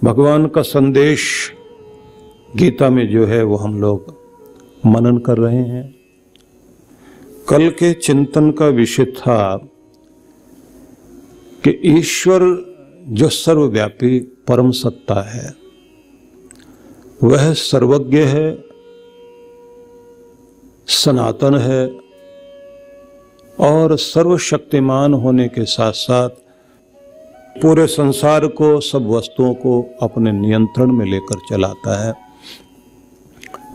भगवान का संदेश गीता में जो है वो हम लोग मनन कर रहे हैं। कल के चिंतन का विषय था कि ईश्वर जो सर्वव्यापी परम सत्ता है वह सर्वज्ञ है, सनातन है और सर्वशक्तिमान होने के साथ साथ पूरे संसार को, सब वस्तुओं को अपने नियंत्रण में लेकर चलाता है।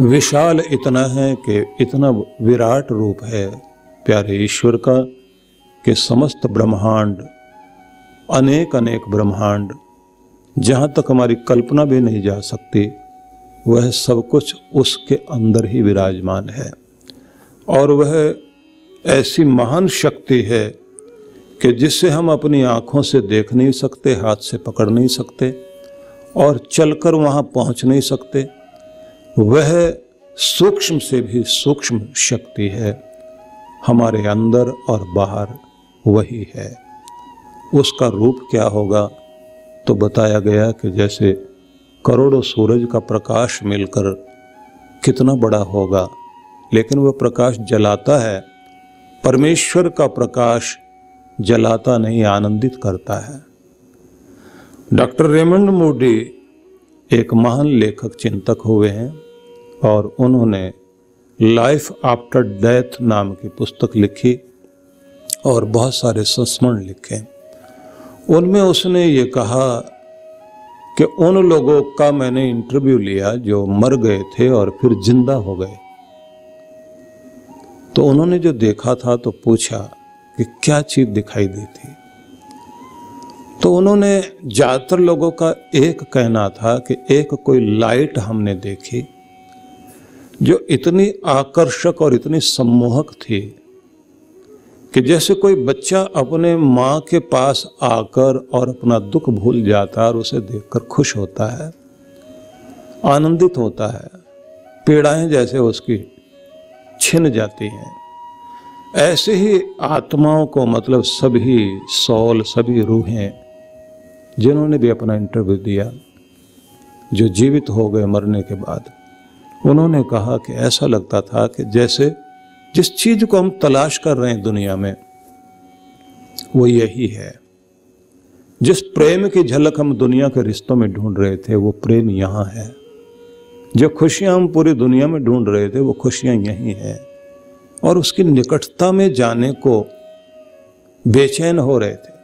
विशाल इतना है कि इतना विराट रूप है प्यारे ईश्वर का कि समस्त ब्रह्मांड, अनेक अनेक ब्रह्मांड, जहाँ तक हमारी कल्पना भी नहीं जा सकती, वह सब कुछ उसके अंदर ही विराजमान है। और वह ऐसी महान शक्ति है कि जिसे हम अपनी आँखों से देख नहीं सकते, हाथ से पकड़ नहीं सकते और चलकर वहाँ पहुँच नहीं सकते। वह सूक्ष्म से भी सूक्ष्म शक्ति है, हमारे अंदर और बाहर वही है। उसका रूप क्या होगा तो बताया गया कि जैसे करोड़ों सूरज का प्रकाश मिलकर कितना बड़ा होगा, लेकिन वह प्रकाश जलाता है। परमेश्वर का प्रकाश जलाता नहीं, आनंदित करता है। डॉक्टर रेमंड मूडी एक महान लेखक चिंतक हुए हैं और उन्होंने लाइफ आफ्टर डेथ नाम की पुस्तक लिखी और बहुत सारे संस्मरण लिखे। उनमें उसने ये कहा कि उन लोगों का मैंने इंटरव्यू लिया जो मर गए थे और फिर जिंदा हो गए। तो उन्होंने जो देखा था तो पूछा कि क्या चीज दिखाई दी थी। तो उन्होंने, ज्यादातर लोगों का एक कहना था कि एक कोई लाइट हमने देखी जो इतनी आकर्षक और इतनी सम्मोहक थी कि जैसे कोई बच्चा अपने माँ के पास आकर और अपना दुख भूल जाता है और उसे देखकर खुश होता है, आनंदित होता है, पीड़ाएं जैसे उसकी छिन जाती हैं। ऐसे ही आत्माओं को, मतलब सभी सोल, सभी रूहें जिन्होंने भी अपना इंटरव्यू दिया, जो जीवित हो गए मरने के बाद, उन्होंने कहा कि ऐसा लगता था कि जैसे जिस चीज को हम तलाश कर रहे हैं दुनिया में वो यही है। जिस प्रेम की झलक हम दुनिया के रिश्तों में ढूंढ रहे थे वो प्रेम यहाँ है। जो खुशियां हम पूरी दुनिया में ढूंढ रहे थे वो खुशियां यही हैं। और उसकी निकटता में जाने को बेचैन हो रहे थे।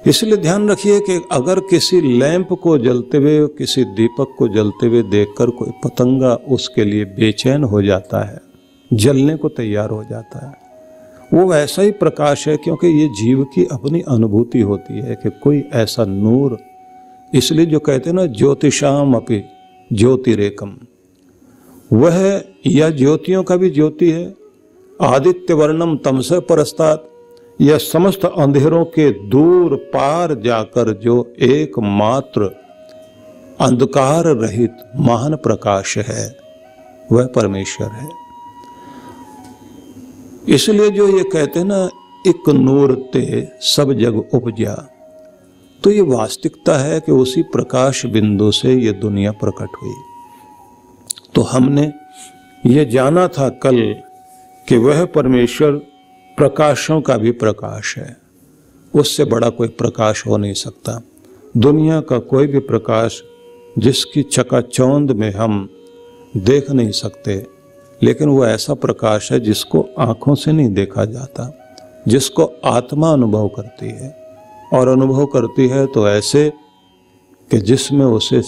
इसलिए ध्यान रखिए कि अगर किसी लैंप को जलते हुए, किसी दीपक को जलते हुए देखकर कोई पतंगा उसके लिए बेचैन हो जाता है, जलने को तैयार हो जाता है, वो ऐसा ही प्रकाश है, क्योंकि ये जीव की अपनी अनुभूति होती है कि कोई ऐसा नूर। इसलिए जो कहते हैं ना, ज्योतिषाम अपि ज्योतिरेकम, वह यह ज्योतियों का भी ज्योति है। आदित्य वर्णम तमस परस्तात्, यह समस्त अंधेरों के दूर पार जाकर जो एकमात्र अंधकार रहित महान प्रकाश है वह परमेश्वर है। इसलिए जो ये कहते हैं ना, एक नूर ते सब जग उपजा, तो ये वास्तविकता है कि उसी प्रकाश बिंदु से ये दुनिया प्रकट हुई। तो हमने ये जाना था कल कि वह परमेश्वर प्रकाशों का भी प्रकाश है, उससे बड़ा कोई प्रकाश हो नहीं सकता। दुनिया का कोई भी प्रकाश जिसकी चकाचौंध में हम देख नहीं सकते, लेकिन वो ऐसा प्रकाश है जिसको आंखों से नहीं देखा जाता, जिसको आत्मा अनुभव करती है। और अनुभव करती है तो ऐसे कि जिसमें उसे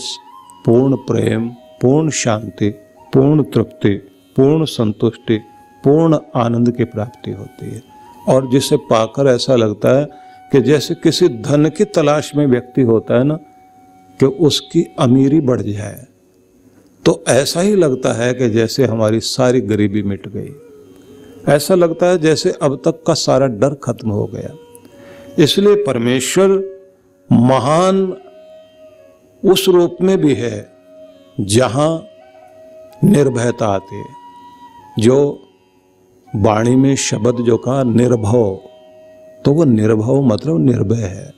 पूर्ण प्रेम, पूर्ण शांति, पूर्ण तृप्ति, पूर्ण संतुष्टि, पूर्ण आनंद की प्राप्ति होती है। और जिसे पाकर ऐसा लगता है कि जैसे किसी धन की तलाश में व्यक्ति होता है ना, कि उसकी अमीरी बढ़ जाए, तो ऐसा ही लगता है कि जैसे हमारी सारी गरीबी मिट गई। ऐसा लगता है जैसे अब तक का सारा डर खत्म हो गया। इसलिए परमेश्वर महान उस रूप में भी है जहां निर्भयता आती है। जो वाणी में शब्द जो कहा निर्भव, तो वो निर्भव मतलब निर्भय है।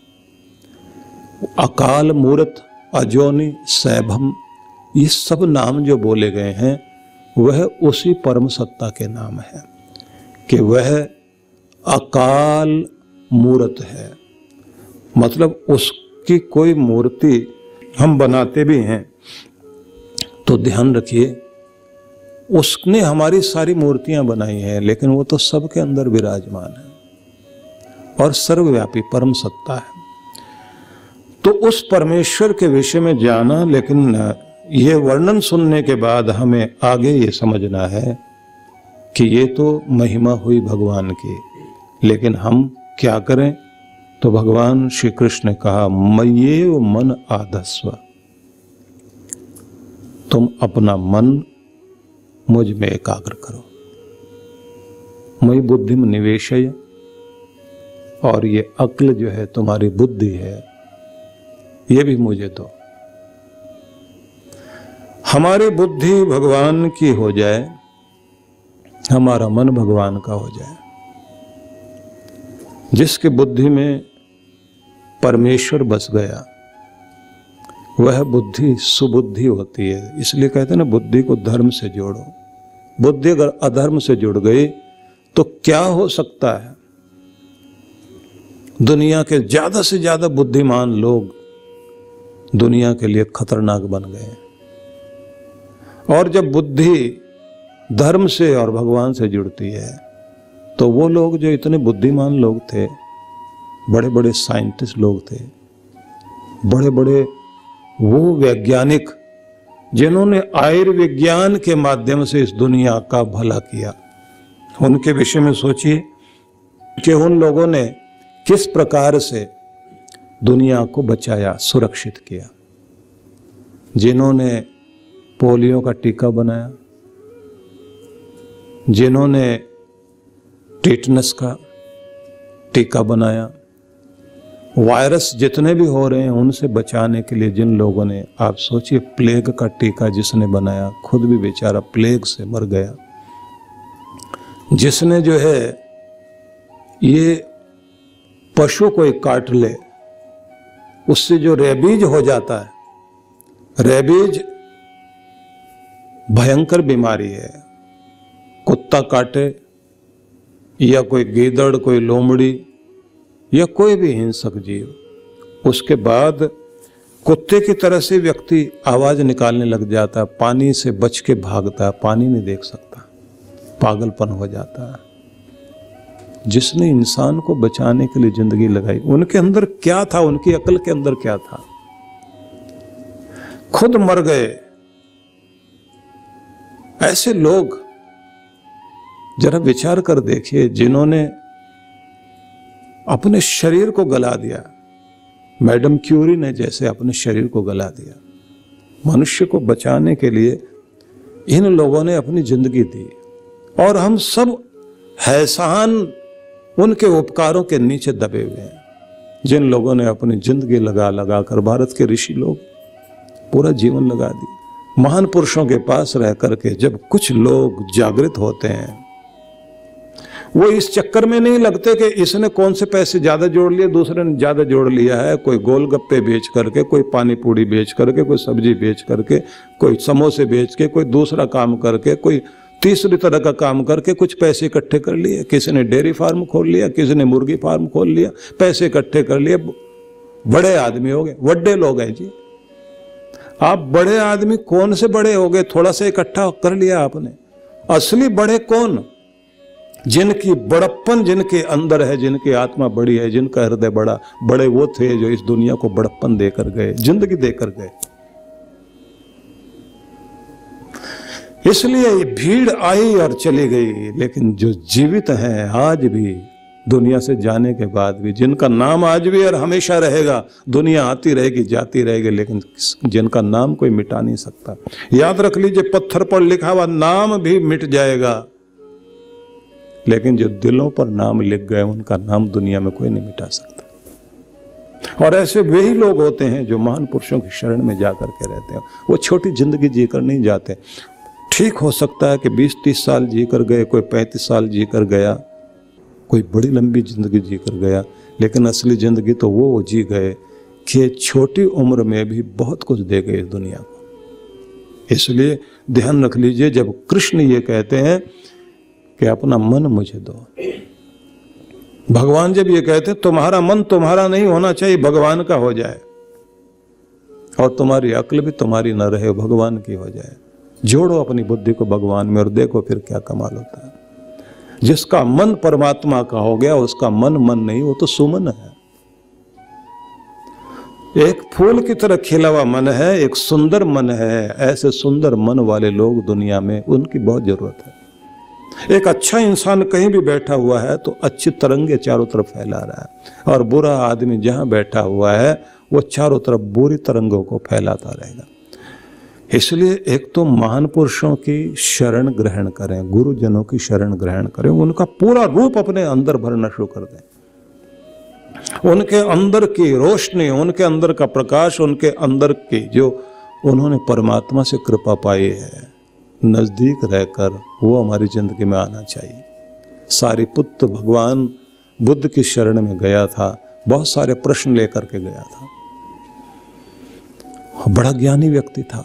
अकाल मूर्त, अजोनि, सैभम, ये सब नाम जो बोले गए हैं वह उसी परम सत्ता के नाम है कि वह अकाल मूर्त है। मतलब उसकी कोई मूर्ति हम बनाते भी हैं तो ध्यान रखिए उसने हमारी सारी मूर्तियां बनाई हैं, लेकिन वो तो सबके अंदर विराजमान है और सर्वव्यापी परम सत्ता है। तो उस परमेश्वर के विषय में जाना, लेकिन ये वर्णन सुनने के बाद हमें आगे ये समझना है कि ये तो महिमा हुई भगवान की, लेकिन हम क्या करें? तो भगवान श्री कृष्ण ने कहा मय्येव मन आधस्व, तुम अपना मन मुझ में एकाग्र करो। मयि बुद्धिम निवेशय, और ये अक्ल जो है तुम्हारी बुद्धि है ये भी मुझे दो। हमारी बुद्धि भगवान की हो जाए, हमारा मन भगवान का हो जाए। जिसकी बुद्धि में परमेश्वर बस गया वह बुद्धि सुबुद्धि होती है। इसलिए कहते हैं ना, बुद्धि को धर्म से जोड़ो। बुद्धि अगर अधर्म से जुड़ गई तो क्या हो सकता है? दुनिया के ज्यादा से ज्यादा बुद्धिमान लोग दुनिया के लिए खतरनाक बन गए। और जब बुद्धि धर्म से और भगवान से जुड़ती है तो वो लोग जो इतने बुद्धिमान लोग थे, बड़े बड़े साइंटिस्ट लोग थे, बड़े बड़े वो वैज्ञानिक जिन्होंने आयुर्विज्ञान के माध्यम से इस दुनिया का भला किया, उनके विषय में सोचिए कि उन लोगों ने किस प्रकार से दुनिया को बचाया, सुरक्षित किया। जिन्होंने पोलियो का टीका बनाया, जिन्होंने टेटनस का टीका बनाया, वायरस जितने भी हो रहे हैं उनसे बचाने के लिए जिन लोगों ने, आप सोचिए प्लेग का टीका जिसने बनाया खुद भी बेचारा प्लेग से मर गया। जिसने जो है ये पशु कोई काट ले उससे जो रेबीज हो जाता है, रेबीज भयंकर बीमारी है। कुत्ता काटे या कोई गीदड़, कोई लोमड़ी या कोई भी हिंसक जीव, उसके बाद कुत्ते की तरह से व्यक्ति आवाज निकालने लग जाता है, पानी से बच के भागता है, पानी नहीं देख सकता, पागलपन हो जाता है। जिसने इंसान को बचाने के लिए जिंदगी लगाई, उनके अंदर क्या था, उनकी अकल के अंदर क्या था? खुद मर गए। ऐसे लोग जरा विचार कर देखिए, जिन्होंने अपने शरीर को गला दिया। मैडम क्यूरी ने जैसे अपने शरीर को गला दिया, मनुष्य को बचाने के लिए इन लोगों ने अपनी जिंदगी दी। और हम सब हैसान उनके उपकारों के नीचे दबे हुए हैं, जिन लोगों ने अपनी जिंदगी लगा लगा कर, भारत के ऋषि लोग पूरा जीवन लगा दी। महान पुरुषों के पास रह करके जब कुछ लोग जागृत होते हैं, वो इस चक्कर में नहीं लगते कि इसने कौन से पैसे ज्यादा जोड़ लिए, दूसरे ने ज्यादा जोड़ लिया है। कोई गोलगप्पे बेच करके, कोई पानी पूड़ी बेच करके, कोई सब्जी बेच करके, कोई समोसे बेच के, कोई दूसरा काम करके, कोई तीसरी तरह का काम करके कुछ पैसे इकट्ठे कर लिए। किसी ने डेयरी फार्म खोल लिया, किसी ने मुर्गी फार्म खोल लिया, पैसे इकट्ठे कर लिए, बड़े आदमी हो गए। बड़े लोग हैं जी, आप बड़े आदमी कौन से बड़े हो गए? थोड़ा सा इकट्ठा कर लिया आपने। असली बड़े कौन? जिनकी बड़प्पन जिनके अंदर है, जिनकी आत्मा बड़ी है, जिनका हृदय बड़ा, बड़े वो थे जो इस दुनिया को बड़प्पन देकर गए, जिंदगी देकर गए। इसलिए ये भीड़ आई और चली गई, लेकिन जो जीवित हैं आज भी, दुनिया से जाने के बाद भी, जिनका नाम आज भी और हमेशा रहेगा, दुनिया आती रहेगी जाती रहेगी, लेकिन जिनका नाम कोई मिटा नहीं सकता। याद रख लीजिए, पत्थर पर लिखा हुआ नाम भी मिट जाएगा, लेकिन जो दिलों पर नाम लिख गए उनका नाम दुनिया में कोई नहीं मिटा सकता। और ऐसे वही लोग होते हैं जो महान पुरुषों की शरण में जाकर के रहते हैं। वो छोटी जिंदगी जीकर नहीं जाते। ठीक हो सकता है कि 20-30 साल जी कर गए, कोई 35 साल जी कर गया, कोई बड़ी लंबी जिंदगी जी कर गया, लेकिन असली जिंदगी तो वो जी गए कि छोटी उम्र में भी बहुत कुछ दे गए इस दुनिया को। इसलिए ध्यान रख लीजिए, जब कृष्ण ये कहते हैं कि अपना मन मुझे दो, भगवान जब ये कहते हैं तुम्हारा मन तुम्हारा नहीं होना चाहिए, भगवान का हो जाए, और तुम्हारी अक्ल भी तुम्हारी न रहे, भगवान की हो जाए। जोड़ो अपनी बुद्धि को भगवान में और देखो फिर क्या कमाल होता है। जिसका मन परमात्मा का हो गया उसका मन मन नहीं, वो तो सुमन है। एक फूल की तरह खिला हुआ मन है, एक सुंदर मन है। ऐसे सुंदर मन वाले लोग दुनिया में, उनकी बहुत जरूरत है। एक अच्छा इंसान कहीं भी बैठा हुआ है तो अच्छी तरंगे चारों तरफ फैला रहा है, और बुरा आदमी जहां बैठा हुआ है वो चारों तरफ बुरी तरंगों को फैलाता रहेगा। इसलिए एक तो महान पुरुषों की शरण ग्रहण करें, गुरुजनों की शरण ग्रहण करें, उनका पूरा रूप अपने अंदर भरना शुरू कर दें। उनके अंदर की रोशनी, उनके अंदर का प्रकाश, उनके अंदर की जो उन्होंने परमात्मा से कृपा पाई है, नजदीक रहकर वो हमारी जिंदगी में आना चाहिए। सारिपुत्र भगवान बुद्ध की शरण में गया था, बहुत सारे प्रश्न लेकर के गया था, बड़ा ज्ञानी व्यक्ति था,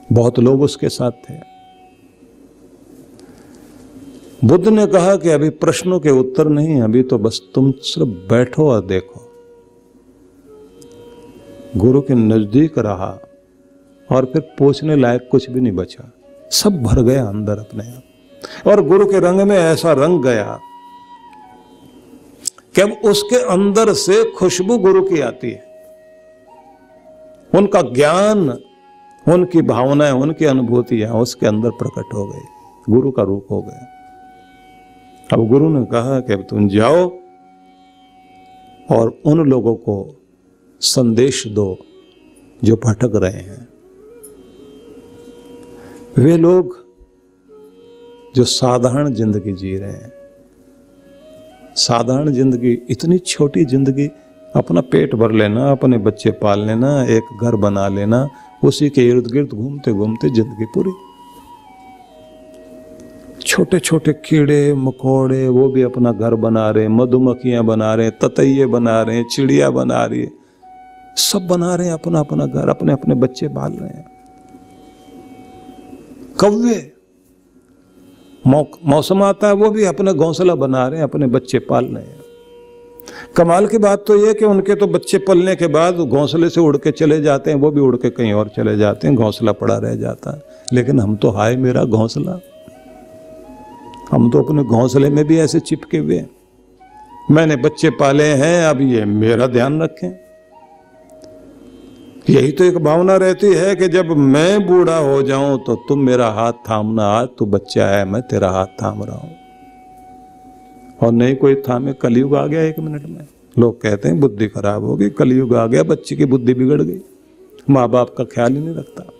बहुत लोग उसके साथ थे। बुद्ध ने कहा कि अभी प्रश्नों के उत्तर नहीं, अभी तो बस तुम सिर्फ बैठो और देखो। गुरु के नजदीक रहा और फिर पूछने लायक कुछ भी नहीं बचा, सब भर गया अंदर अपने आप। और गुरु के रंग में ऐसा रंग गया कि अब उसके अंदर से खुशबू गुरु की आती है। उनका ज्ञान, उनकी भावनाएं, उनकी अनुभूतियां उसके अंदर प्रकट हो गई, गुरु का रूप हो गया। अब गुरु ने कहा कि अब तुम जाओ और उन लोगों को संदेश दो जो भटक रहे हैं। वे लोग जो साधारण जिंदगी जी रहे हैं, साधारण जिंदगी, इतनी छोटी जिंदगी, अपना पेट भर लेना, अपने बच्चे पाल लेना, एक घर बना लेना, उसी के इर्द गिर्द घूमते घूमते जिंदगी पूरी। छोटे छोटे कीड़े मकोड़े वो भी अपना घर बना रहे, मधुमक्खियां बना रहे, ततैये बना रहे, चिड़िया बना रही है, सब बना रहे हैं अपना अपना घर, अपने अपने बच्चे पाल रहे हैं। कौवे, मौसम आता है वो भी अपना घोंसला बना रहे हैं, अपने बच्चे पाल रहे हैं। कमाल की बात तो ये कि उनके तो बच्चे पलने के बाद घोंसले से उड़ के चले जाते हैं, वो भी उड़ के कहीं और चले जाते हैं, घोंसला पड़ा रह जाता है। लेकिन हम तो, हाय मेरा घोंसला, हम तो अपने घोंसले में भी ऐसे चिपके हुए हैं। मैंने बच्चे पाले हैं, अब ये मेरा ध्यान रखें। यही तो एक भावना रहती है कि जब मैं बूढ़ा हो जाऊं तो तुम मेरा हाथ थामना, आज तू बच्चा है, मैं तेरा हाथ थाम रहा हूं, और नहीं कोई थामे। कलयुग आ गया 1 मिनट में। लोग कहते हैं बुद्धि खराब हो गई, कलयुग आ गया, बच्चे की बुद्धि बिगड़ गई, माँ बाप का ख्याल ही नहीं रखता।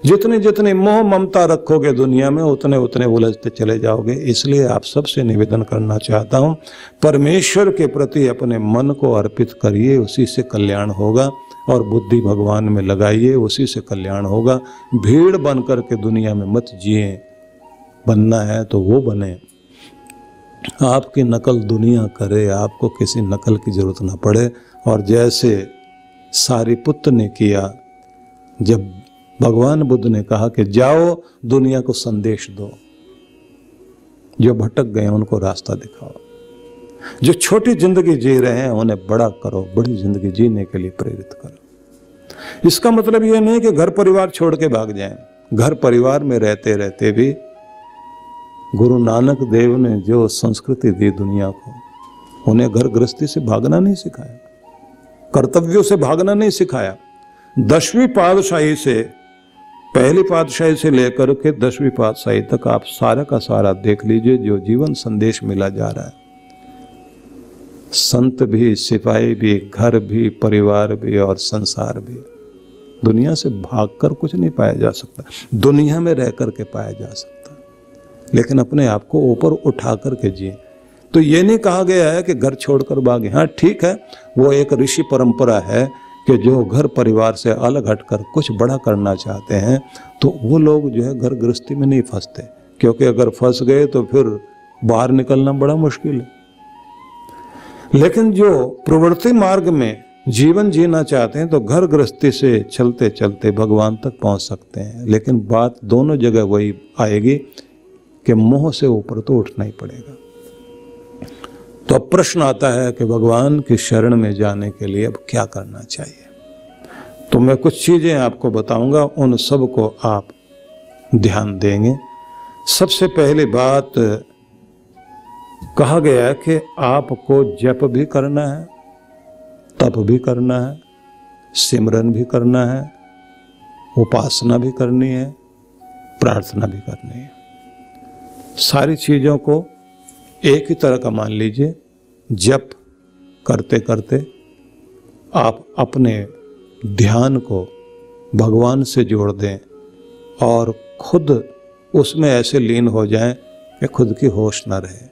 जितनी जितनी मोह ममता रखोगे दुनिया में, उतने उतने उलझते चले जाओगे। इसलिए आप सबसे निवेदन करना चाहता हूँ, परमेश्वर के प्रति अपने मन को अर्पित करिए, उसी से कल्याण होगा, और बुद्धि भगवान में लगाइए, उसी से कल्याण होगा। भीड़ बन करके दुनिया में मत जिए, बनना है तो वो बने, आपकी नकल दुनिया करे, आपको किसी नकल की जरूरत ना पड़े। और जैसे सारिपुत्र ने किया, जब भगवान बुद्ध ने कहा कि जाओ दुनिया को संदेश दो, जो भटक गए उनको रास्ता दिखाओ, जो छोटी जिंदगी जी रहे हैं उन्हें बड़ा करो, बड़ी जिंदगी जीने के लिए प्रेरित करो। इसका मतलब यह नहीं कि घर परिवार छोड़ के भाग जाएं। घर परिवार में रहते रहते भी गुरु नानक देव ने जो संस्कृति दी दुनिया को, उन्हें घर गृहस्थी से भागना नहीं सिखाया, कर्तव्यों से भागना नहीं सिखाया। 10वीं पातशाही से, पहली पातशाही से लेकर के 10वीं पातशाही तक आप सारा का सारा देख लीजिए, जो जीवन संदेश मिला जा रहा है। संत भी, सिपाही भी, घर भी, परिवार भी और संसार भी, दुनिया से भागकर कुछ नहीं पाया जा सकता, दुनिया में रह करके पाया जा सकता, लेकिन अपने आप को ऊपर उठा करके जिए। तो ये नहीं कहा गया है कि घर छोड़कर भागे। हाँ ठीक है, वो एक ऋषि परंपरा है कि जो घर परिवार से अलग हटकर कुछ बड़ा करना चाहते हैं, तो वो लोग जो है घर गृहस्थी में नहीं फंसते, क्योंकि अगर फंस गए तो फिर बाहर निकलना बड़ा मुश्किल है। लेकिन जो प्रवृत्ति मार्ग में जीवन जीना चाहते हैं तो घर गृहस्थी से चलते चलते भगवान तक पहुंच सकते हैं, लेकिन बात दोनों जगह वही आएगी कि मोह से ऊपर तो उठना ही पड़ेगा। तो अब प्रश्न आता है कि भगवान की शरण में जाने के लिए अब क्या करना चाहिए। तो मैं कुछ चीजें आपको बताऊंगा, उन सब को आप ध्यान देंगे। सबसे पहली बात कहा गया है कि आपको जप भी करना है, तप भी करना है, सिमरन भी करना है, उपासना भी करनी है, प्रार्थना भी करनी है। सारी चीजों को एक ही तरह का मान लीजिए। जप करते करते आप अपने ध्यान को भगवान से जोड़ दें और खुद उसमें ऐसे लीन हो जाएं कि खुद की होश न रहे।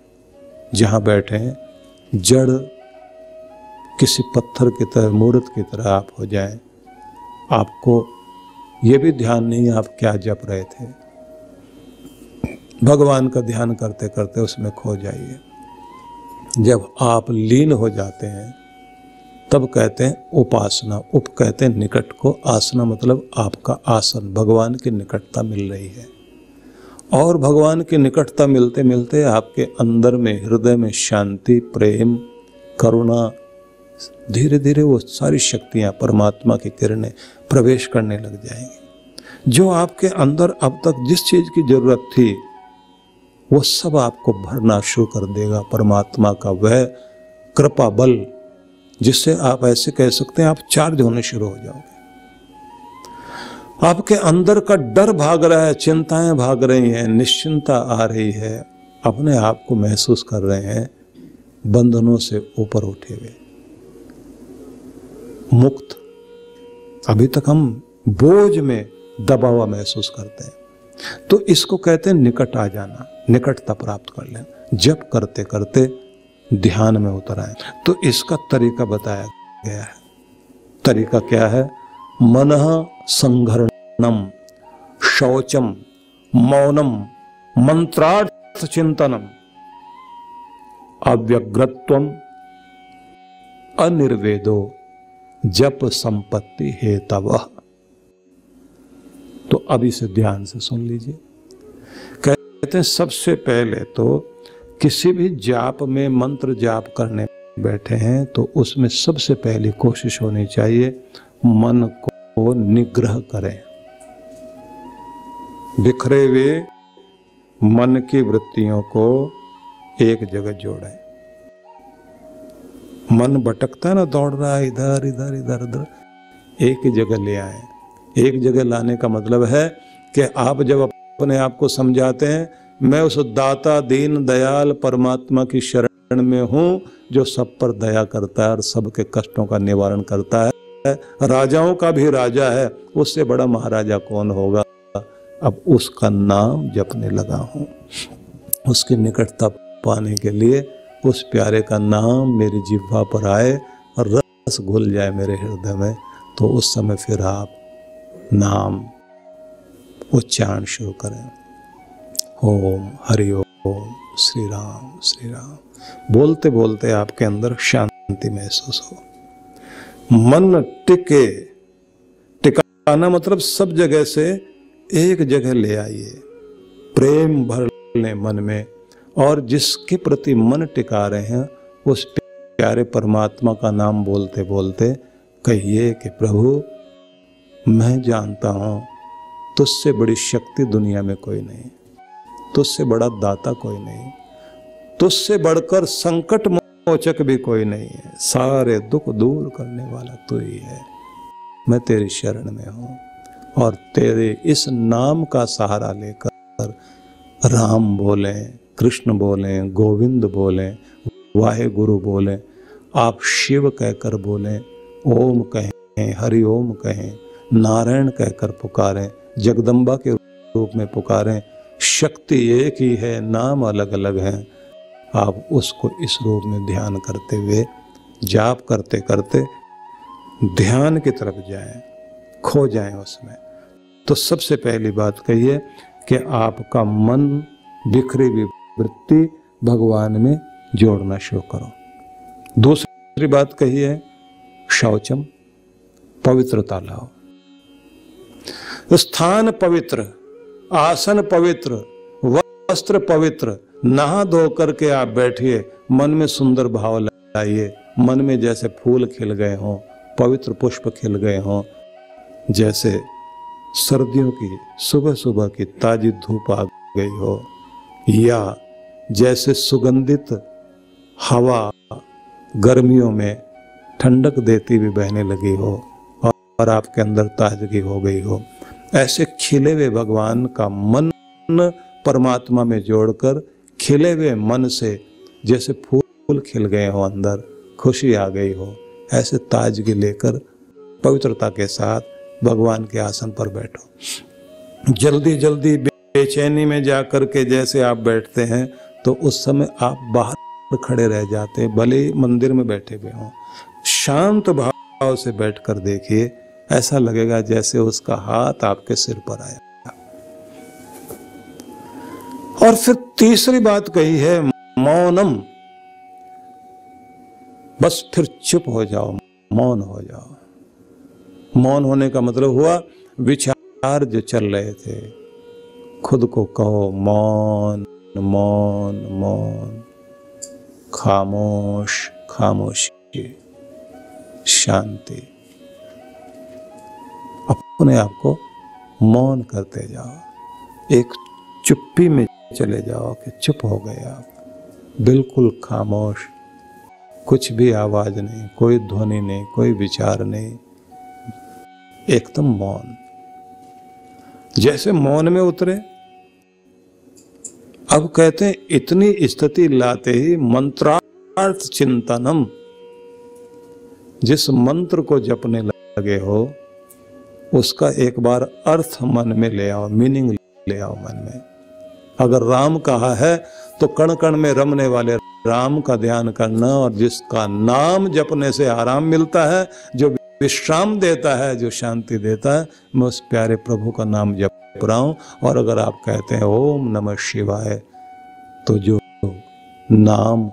जहाँ बैठे हैं जड़ किसी पत्थर की तरह, मूर्त की तरह आप हो जाएं। आपको ये भी ध्यान नहीं है आप क्या जप रहे थे। भगवान का ध्यान करते करते उसमें खो जाइए। जब आप लीन हो जाते हैं तब कहते हैं उपासना। उप कहते हैं निकट को, आसना मतलब आपका आसन, भगवान की निकटता मिल रही है। और भगवान की निकटता मिलते मिलते आपके अंदर में, हृदय में शांति, प्रेम, करुणा, धीरे धीरे वो सारी शक्तियां, परमात्मा की किरणें प्रवेश करने लग जाएंगी। जो आपके अंदर अब तक जिस चीज की जरूरत थी वो सब आपको भरना शुरू कर देगा। परमात्मा का वह कृपा बल जिससे आप ऐसे कह सकते हैं आप चार्ज होने शुरू हो जाओगे। आपके अंदर का डर भाग रहा है, चिंताएं भाग रही हैं, निश्चिंता आ रही है, अपने आप को महसूस कर रहे हैं बंधनों से ऊपर उठे हुए, मुक्त। अभी तक हम बोझ में दबा हुआ महसूस करते हैं। तो इसको कहते हैं निकट आ जाना, निकटता प्राप्त कर लेना। जप करते करते ध्यान में उतर आए। तो इसका तरीका बताया गया है। तरीका क्या है? मनः संघरणम, शौचम, मौनम, मंत्रार्थ चिंतनम, अव्यग्रत्वम, अनिर्वेदो, जप संपत्ति हेतवः। तो अभी से ध्यान से सुन लीजिए। कहते हैं सबसे पहले तो किसी भी जाप में, मंत्र जाप करने बैठे हैं तो उसमें सबसे पहली कोशिश होनी चाहिए मन को निग्रह करें। बिखरे हुए मन की वृत्तियों को एक जगह जोड़ें। मन भटकता है ना, दौड़ रहा है इधर इधर इधर उधर, एक ही जगह ले आए। एक जगह लाने का मतलब है कि आप जब अपने आप को समझाते हैं मैं उस दाता दीन दयाल परमात्मा की शरण में हूँ जो सब पर दया करता है और सबके कष्टों का निवारण करता है, राजाओं का भी राजा है, उससे बड़ा महाराजा कौन होगा। अब उसका नाम जपने लगा हूँ। उसकी निकटता पाने के लिए उस प्यारे का नाम मेरी जिह्वा पर आए और रस घुल जाए मेरे हृदय में, तो उस समय फिर आप नाम उच्चारण शुरू करें। ओम हरि ओम श्री राम श्री राम। बोलते बोलते आपके अंदर शांति महसूस हो। मन टिके, टिकाना मतलब सब जगह से एक जगह ले आइए। प्रेम भर लें मन में और जिसके प्रति मन टिका रहे हैं उस प्यारे परमात्मा का नाम बोलते बोलते कहिए कि प्रभु मैं जानता हूं तुझसे बड़ी शक्ति दुनिया में कोई नहीं, तुझसे बड़ा दाता कोई नहीं, तुझसे बढ़कर संकट मोचक भी कोई नहीं है, सारे दुख दूर करने वाला तू ही है। मैं तेरी शरण में हूं और तेरे इस नाम का सहारा लेकर राम बोलें, कृष्ण बोलें, गोविंद बोलें, वाहे गुरु बोलें, आप शिव कहकर बोलें, ओम कहें, हरि ओम कहें, नारायण कहकर पुकारें, जगदम्बा के रूप में पुकारें। शक्ति एक ही है, नाम अलग अलग हैं। आप उसको इस रूप में ध्यान करते हुए जाप करते करते ध्यान की तरफ जाएं, खो जाएं उसमें। तो सबसे पहली बात कहिए कि आपका मन बिखरी हुई वृत्ति भगवान में जोड़ना शुरू करो। दूसरी बात कही है शौचम, पवित्रता लाओ। स्थान पवित्र, आसन पवित्र, वस्त्र पवित्र, नहा धो करके आप बैठिए, मन में सुंदर भाव लाइए, मन में जैसे फूल खिल गए हों, पवित्र पुष्प खिल गए हों, जैसे सर्दियों की सुबह सुबह की ताजी धूप आ गई हो, या जैसे सुगंधित हवा गर्मियों में ठंडक देती हुई बहने लगी हो और आपके अंदर ताजगी हो गई हो। ऐसे खिले हुए भगवान का मन परमात्मा में जोड़कर खिले हुए मन से जैसे फूल खिल गए हो, अंदर खुशी आ गई हो, ऐसे ताजगी लेकर पवित्रता के साथ भगवान के आसन पर बैठो। जल्दी जल्दी बेचैनी में जाकर के जैसे आप बैठते हैं तो उस समय आप बाहर खड़े रह जाते हैं, भले ही मंदिर में बैठे हुए हों। शांत भाव से बैठकर देखिए, ऐसा लगेगा जैसे उसका हाथ आपके सिर पर आया। और फिर तीसरी बात कही है मौनम, बस फिर चुप हो जाओ, मौन हो जाओ। मौन होने का मतलब हुआ विचार जो चल रहे थे, खुद को कहो मौन मौन मौन, खामोश खामोशी, शांति। अपने आप को मौन करते जाओ, एक चुप्पी में चले जाओ कि चुप हो गए आप, बिल्कुल खामोश, कुछ भी आवाज नहीं, कोई ध्वनि नहीं, कोई विचार नहीं, एकदम मौन। जैसे मौन में उतरे, अब कहते हैं इतनी स्थिति लाते ही मंत्रार्थ चिंतनम, जिस मंत्र को जपने लगे हो उसका एक बार अर्थ मन में ले आओ, मीनिंग ले आओ मन में। अगर राम कहा है तो कण कण में रमने वाले राम का ध्यान करना, और जिसका नाम जपने से आराम मिलता है, जो विश्राम देता है, जो शांति देता है, मैं उस प्यारे प्रभु का नाम जप रहा हूं। और अगर आप कहते हैं ओम नमः शिवाय, तो जो नाम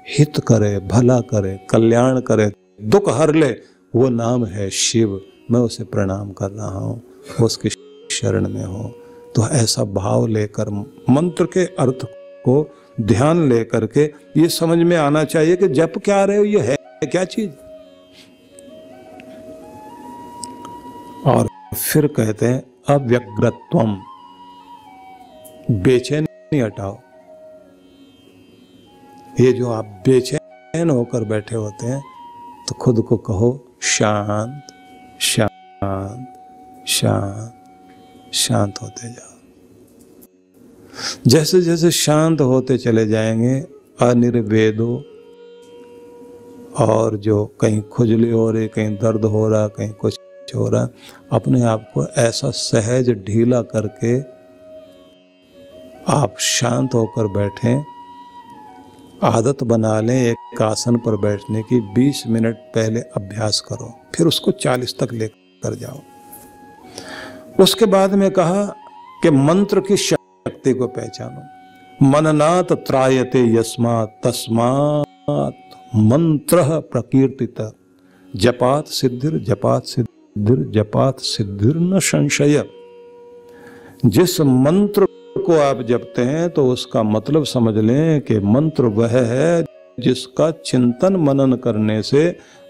हित करे, भला करे, कल्याण करे, दुख हर ले, वो नाम है शिव। मैं उसे प्रणाम कर रहा हूँ, उसकी शरण में हो। तो ऐसा भाव लेकर मंत्र के अर्थ को ध्यान लेकर के ये समझ में आना चाहिए कि जप क्या रहे हो, ये है क्या चीज। और फिर कहते हैं अव्यग्रत्वम, बेचैनी हटाओ। ये जो आप बेचैन होकर बैठे होते हैं, तो खुद को कहो शांत शांत शांत, शांत होते जाओ। जैसे जैसे शांत होते चले जाएंगे, अनिर्वेदो, और जो कहीं खुजली हो रही, कहीं दर्द हो रहा, कहीं कुछ हो रहा, अपने आप को ऐसा सहज ढीला करके आप शांत होकर बैठें। आदत बना लें एक आसन पर बैठने की, 20 मिनट पहले अभ्यास करो, फिर उसको 40 तक लेकर जाओ। उसके बाद में कहा कि मंत्र की शक्ति को पहचानो। मननात् त्रायते यस्मात् तस्मात् मंत्रः प्रकीर्तितः, जपात सिद्धिर जपात सिद्धिर जपात सिद्धिर न संशय। जिस मंत्र को आप जपते हैं तो उसका मतलब समझ लें कि मंत्र वह है जिसका चिंतन मनन करने से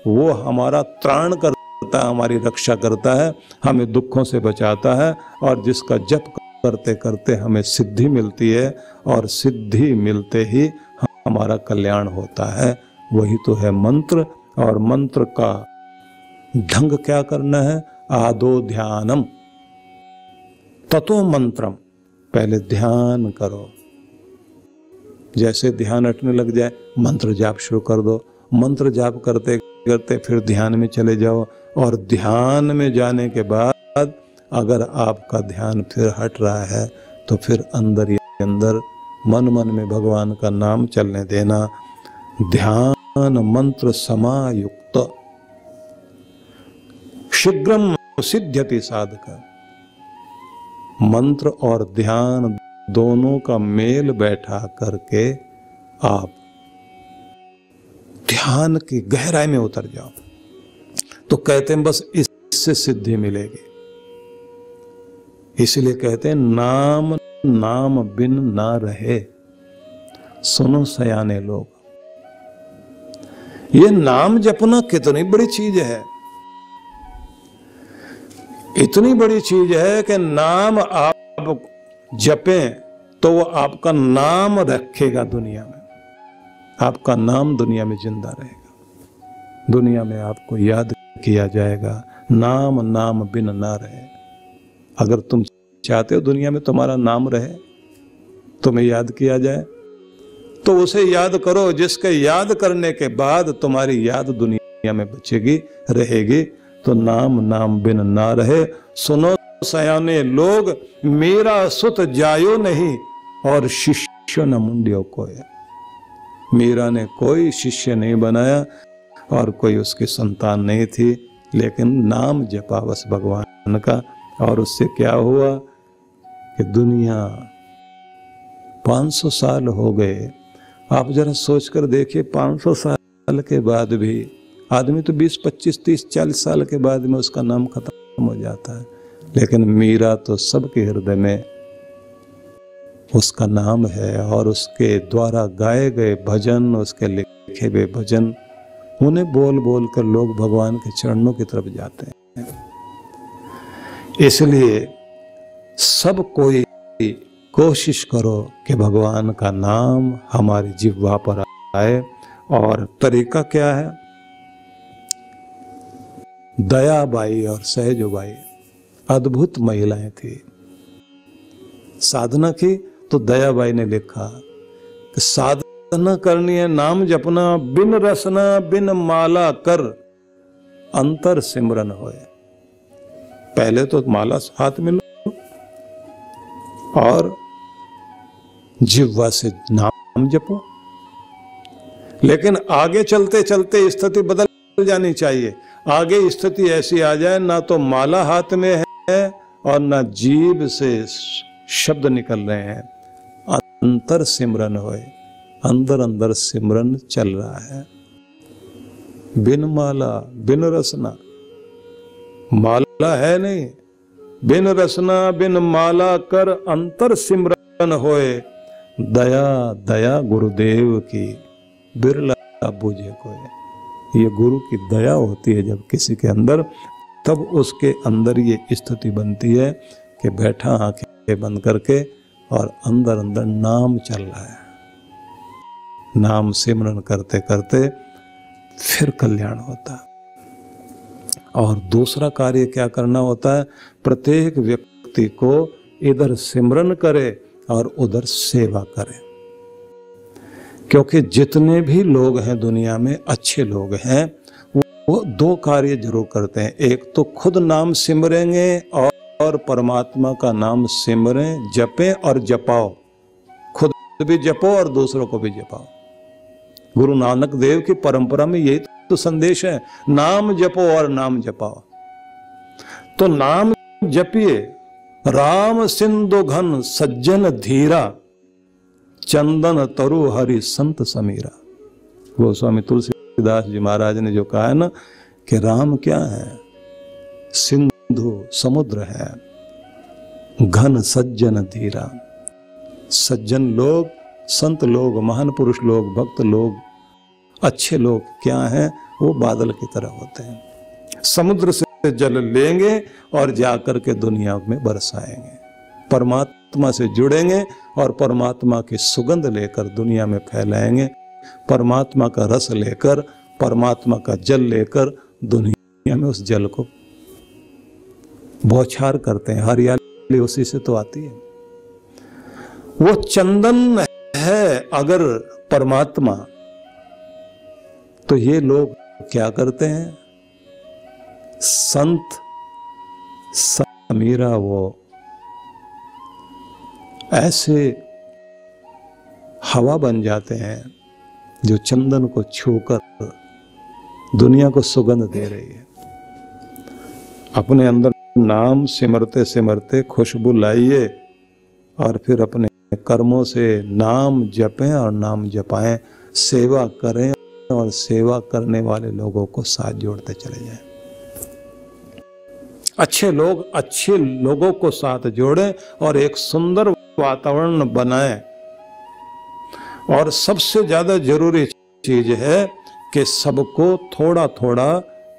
वो हमारा त्राण करता है, हमारी रक्षा करता है, हमें दुखों से बचाता है, और जिसका जप करते करते हमें सिद्धि मिलती है, और सिद्धि मिलते ही हमारा कल्याण होता है। वही तो है मंत्र। और मंत्र का ढंग क्या करना है? आदो ध्यानम ततो मंत्रम, पहले ध्यान करो। जैसे ध्यान हटने लग जाए, मंत्र जाप शुरू कर दो। मंत्र जाप करते करते फिर ध्यान में चले जाओ, और ध्यान में जाने के बाद अगर आपका ध्यान फिर हट रहा है तो फिर अंदर ही अंदर मन मन में भगवान का नाम चलने देना। ध्यान मंत्र समायुक्त शीघ्रम सिद्ध्यति साधक। मंत्र और ध्यान दोनों का मेल बैठा करके आप ध्यान की गहराई में उतर जाओ। तो कहते हैं बस इससे सिद्धि मिलेगी। इसलिए कहते हैं नाम नाम बिन ना रहे। सुनो सयाने लोग, ये नाम जपना कितनी बड़ी चीज है। इतनी बड़ी चीज है कि नाम आप जपें तो वो आपका नाम रखेगा दुनिया में। आपका नाम दुनिया में जिंदा रहेगा, दुनिया में आपको याद किया जाएगा। नाम नाम बिन ना रहे। अगर तुम चाहते हो दुनिया में तुम्हारा नाम रहे, तुम्हें याद किया जाए, तो उसे याद करो जिसके याद करने के बाद तुम्हारी याद दुनिया में बचेगी, रहेगी। तो नाम नाम बिन ना रहे। सुनो सयाने लोग, मेरा सुत जायो नहीं और शिष्य न मुंडियो कोय। मीरा ने कोई शिष्य नहीं बनाया और कोई उसकी संतान नहीं थी, लेकिन नाम जपा बस भगवान का। और उससे क्या हुआ कि दुनिया 500 साल हो गए। आप जरा सोच कर देखिए, 500 साल के बाद भी आदमी तो 20, 25, 30, 40 साल के बाद में उसका नाम खत्म हो जाता है, लेकिन मीरा तो सबके हृदय में उसका नाम है। और उसके द्वारा गाए गए भजन, उसके लिखे हुए भजन, उन्हें बोल बोल कर लोग भगवान के चरणों की तरफ जाते हैं। इसलिए सब कोई कोशिश करो कि भगवान का नाम हमारी जिह्वा पर आए। और तरीका क्या है? दयाबाई और सहजोबाई अद्भुत महिलाएं थी। साधना की तो दयाबाई ने लिखा कि साधना करनी है, नाम जपना, बिन रसना बिन माला कर अंतर सिमरन होए। पहले तो माला हाथ में लो और जिह्वा से नाम जपो, लेकिन आगे चलते चलते स्थिति बदल जानी चाहिए। आगे स्थिति ऐसी आ जाए ना तो माला हाथ में है और ना जीभ से शब्द निकल रहे हैं, अंतर सिमरन होए, अंदर अंदर सिमरन चल रहा है। बिन माला बिन रसना, माला है नहीं, बिन रसना बिन माला कर अंतर सिमरन होए। दया दया गुरुदेव की बिरला बूझे कोई। ये गुरु की दया होती है जब किसी के अंदर, तब उसके अंदर ये स्थिति बनती है कि बैठा आंखें बंद करके और अंदर अंदर नाम चल रहा है। नाम सिमरन करते करते फिर कल्याण होता है। और दूसरा कार्य क्या करना होता है? प्रत्येक व्यक्ति को इधर सिमरन करे और उधर सेवा करे। क्योंकि जितने भी लोग हैं दुनिया में, अच्छे लोग हैं, वो दो कार्य जरूर करते हैं। एक तो खुद नाम सिमरेंगे और परमात्मा का नाम सिमरें, जपें और जपाओ। खुद भी जपो और दूसरों को भी जपाओ। गुरु नानक देव की परंपरा में यही तो संदेश है, नाम जपो और नाम जपाओ। तो नाम जपिए, राम सिंधु घन सज्जन धीरा, चंदन तरु हरि संत समीरा। गोस्वामी तुलसीदास जी महाराज ने जो कहा है ना कि राम क्या है? सिंधु समुद्र है, घन सज्जन धीरा। सज्जन लोग, संत लोग, महान पुरुष लोग, भक्त लोग, अच्छे लोग क्या हैं? वो बादल की तरह होते हैं। समुद्र से जल लेंगे और जाकर के दुनिया में बरसाएंगे। परमात्मा से जुड़ेंगे और परमात्मा की सुगंध लेकर दुनिया में फैलाएंगे। परमात्मा का रस लेकर, परमात्मा का जल लेकर दुनिया में उस जल को बौछार करते हैं। हरियाली उसी से तो आती है। वो चंदन है अगर परमात्मा, तो ये लोग क्या करते हैं? संत समीरा, वो ऐसे हवा बन जाते हैं जो चंदन को छूकर दुनिया को सुगंध दे रही है। अपने अंदर नाम सिमरते सिमरते खुशबू लाइए और फिर अपने कर्मों से नाम जपें और नाम जपाएं, सेवा करें और सेवा करने वाले लोगों को साथ जोड़ते चले जाएं। अच्छे लोगों को साथ जोड़ें और एक सुंदर वातावरण बनाएं। और सबसे ज्यादा जरूरी चीज है कि सबको थोड़ा थोड़ा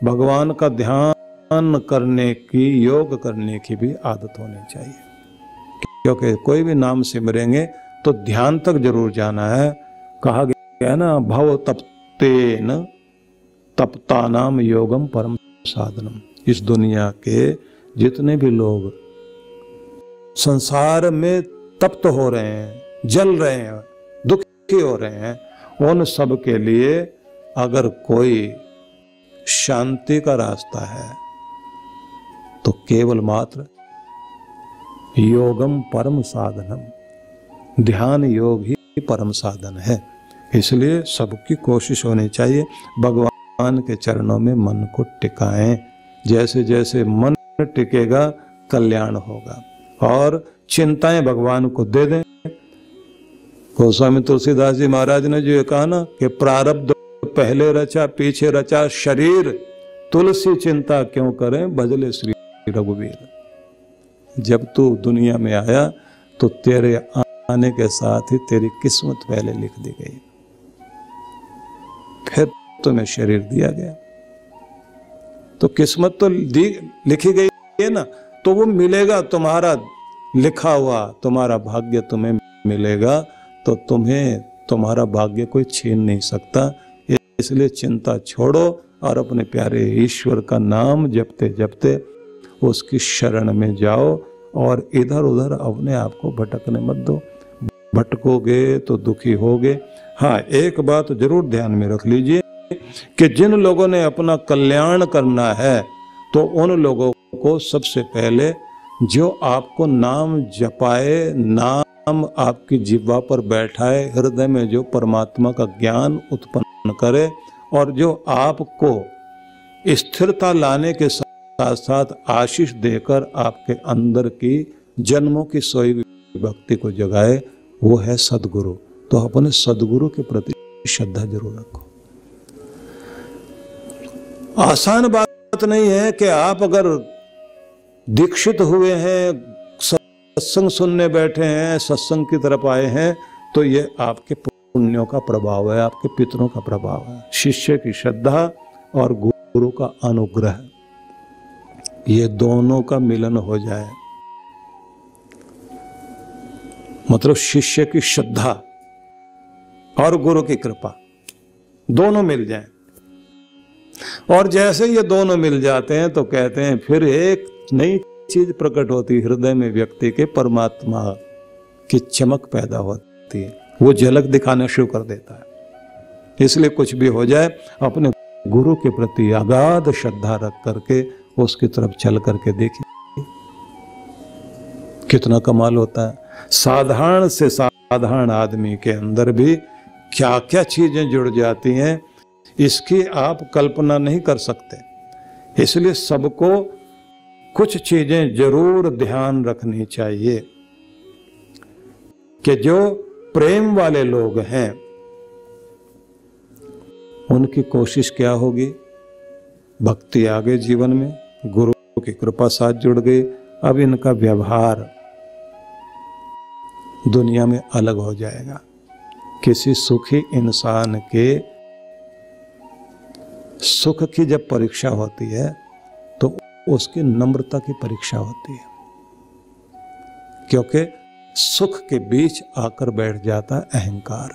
भगवान का ध्यान करने की, योग करने की भी आदत होनी चाहिए, क्योंकि कोई भी नाम सिमरेंगे तो ध्यान तक जरूर जाना है। कहा गया है ना, भव तप्तेन तप्तानाम योगम परम साधनम। इस दुनिया के जितने भी लोग संसार में तप्त हो रहे हैं, जल रहे हैं, दुखी हो रहे हैं, उन सब के लिए अगर कोई शांति का रास्ता है तो केवल मात्र योगम परम साधनम, ध्यान योग ही परम साधन है। इसलिए सबकी कोशिश होनी चाहिए भगवान के चरणों में मन को टिकाएं। जैसे जैसे मन टिकेगा कल्याण होगा। और चिंताएं भगवान को दे दें। गोस्वामी तुलसीदास जी महाराज ने जो ये कहा ना कि प्रारब्ध पहले रचा पीछे रचा शरीर, तुलसी चिंता क्यों करें भजले श्री रघुवीर। जब तू दुनिया में आया तो तेरे आने के साथ ही तेरी किस्मत पहले लिख दी गई, फिर तुम्हें शरीर दिया गया। तो किस्मत तो लिखी गई है ना, तो वो मिलेगा, तुम्हारा लिखा हुआ तुम्हारा भाग्य तुम्हें मिलेगा। तो तुम्हें तुम्हारा भाग्य कोई छीन नहीं सकता। इसलिए चिंता छोड़ो और अपने प्यारे ईश्वर का नाम जपते जपते उसकी शरण में जाओ और इधर उधर अपने आप को भटकने मत दो। भटकोगे तो दुखी होगे। हाँ, एक बात जरूर ध्यान में रख लीजिए कि जिन लोगों ने अपना कल्याण करना है तो उन लोगों को सबसे पहले जो आपको नाम जपाए, नाम आपकी जिह्वा पर बैठाए, हृदय में जो परमात्मा का ज्ञान उत्पन्न करे और जो आपको स्थिरता लाने के साथ साथ आशीष देकर आपके अंदर की जन्मों की सोई भक्ति को जगाए, वो है सदगुरु। तो अपने सदगुरु के प्रति श्रद्धा जरूर रखो। आसान बात नहीं है कि आप अगर दीक्षित हुए हैं, सत्संग सुनने बैठे हैं, सत्संग की तरफ आए हैं, तो ये आपके पुण्यों का प्रभाव है, आपके पितरों का प्रभाव है। शिष्य की श्रद्धा और गुरु का अनुग्रह, ये दोनों का मिलन हो जाए, मतलब शिष्य की श्रद्धा और गुरु की कृपा दोनों मिल जाएं। और जैसे ये दोनों मिल जाते हैं तो कहते हैं फिर एक नई चीज प्रकट होती, हृदय में व्यक्ति के परमात्मा की चमक पैदा होती है, वो झलक दिखाना शुरू कर देता है। इसलिए कुछ भी हो जाए अपने गुरु के प्रति अगाध श्रद्धा रख करके उसकी तरफ चल करके देखिए कितना कमाल होता है। साधारण से साधारण आदमी के अंदर भी क्या क्या चीजें जुड़ जाती हैं, इसकी आप कल्पना नहीं कर सकते। इसलिए सबको कुछ चीजें जरूर ध्यान रखनी चाहिए कि जो प्रेम वाले लोग हैं उनकी कोशिश क्या होगी, भक्ति आ गई जीवन में, गुरु की कृपा साथ जुड़ गई, अब इनका व्यवहार दुनिया में अलग हो जाएगा। किसी सुखी इंसान के सुख की जब परीक्षा होती है तो उसकी नम्रता की परीक्षा होती है, क्योंकि सुख के बीच आकर बैठ जाता है अहंकार।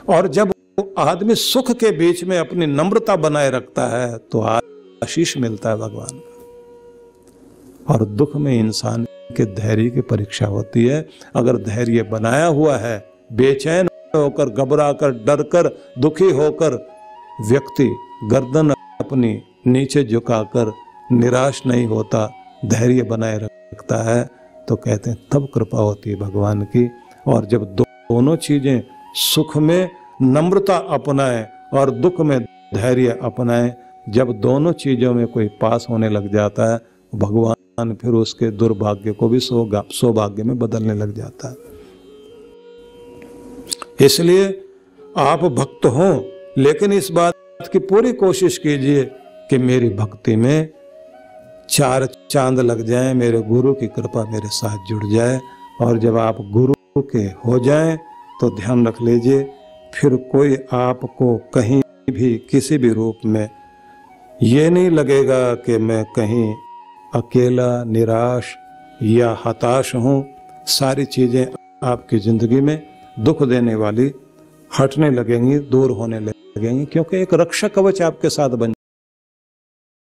और जब आदमी सुख के बीच में अपनी नम्रता बनाए रखता है तो आशीष मिलता है भगवान का। और दुख में इंसान के धैर्य की परीक्षा होती है। अगर धैर्य बनाया हुआ है, बेचैन होकर, घबराकर, डरकर, दुखी होकर व्यक्ति गर्दन अपनी नीचे झुकाकर निराश नहीं होता, धैर्य बनाए रखता है, तो कहते हैं तब कृपा होती है भगवान की। और जब दोनों चीजें, सुख में नम्रता अपनाए और दुख में धैर्य अपनाए, जब दोनों चीजों में कोई पास होने लग जाता है, भगवान फिर उसके दुर्भाग्य को भी सौभाग्य में बदलने लग जाता है। इसलिए आप भक्त हो लेकिन इस बात की पूरी कोशिश कीजिए कि मेरी भक्ति में 4 चांद लग जाएं, मेरे गुरु की कृपा मेरे साथ जुड़ जाए। और जब आप गुरु के हो जाएं तो ध्यान रख लीजिए, फिर कोई आपको कहीं भी किसी भी रूप में ये नहीं लगेगा कि मैं कहीं अकेला, निराश या हताश हूँ। सारी चीज़ें आपकी ज़िंदगी में दुख देने वाली हटने लगेंगी, दूर होने लगेंगी, क्योंकि एक रक्षा कवच आपके साथ बन